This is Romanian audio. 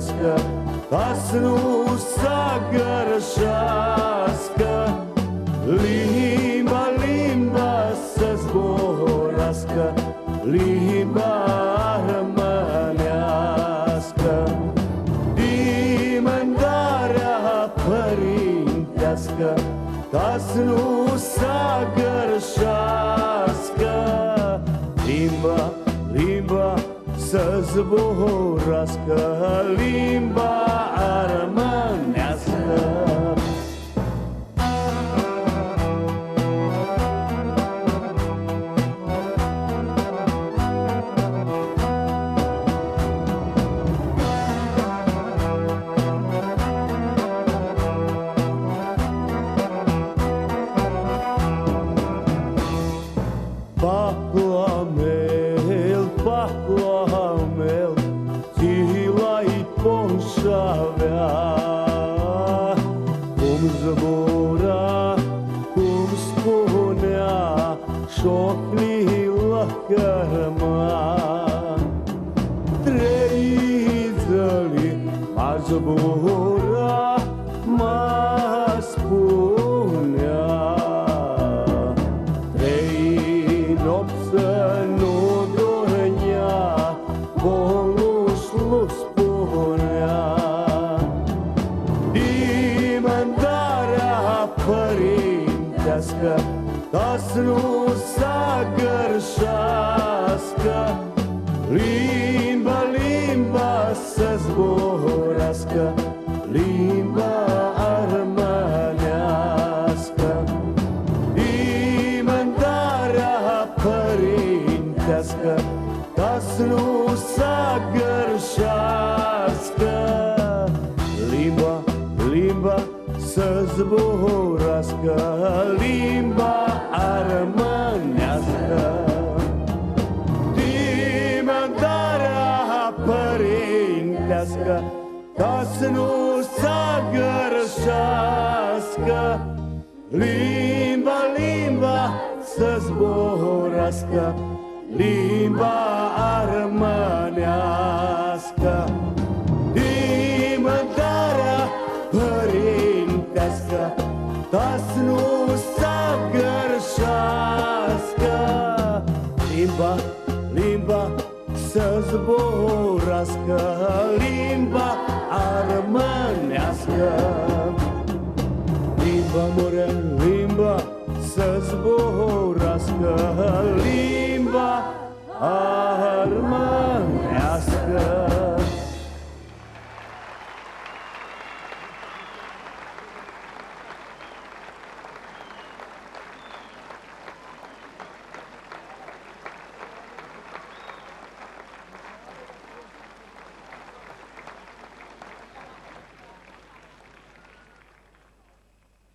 zborească, ca să nu sagărșească. Limba, limba să zborească, limba românească. Dimândarea părintească, ca să nu sagărșească. Limba, limba să zborească, limba românească. Pahlamel, sila-i ponșavea. Cum zbura, cum spunea, șocnila cărma. Trei zăli m-a zbura, m-a spunea. Trei nopți nu Volușlu spunea. Dimândarea părintească, ca să nu sagărșească. Limba, limba să zborească, limba românească. Dimândarea părintească, ca să nu sagărșească. Limba, limba să zborească, limba românească. Dimândarea părintească, ca să nu sagărșească. Limba, limba să zborească, limba românească. Dimândarea părintească, ca să nu sagărșească. Limba, limba să zborească, limba românească. Limba, more, limba să zborească,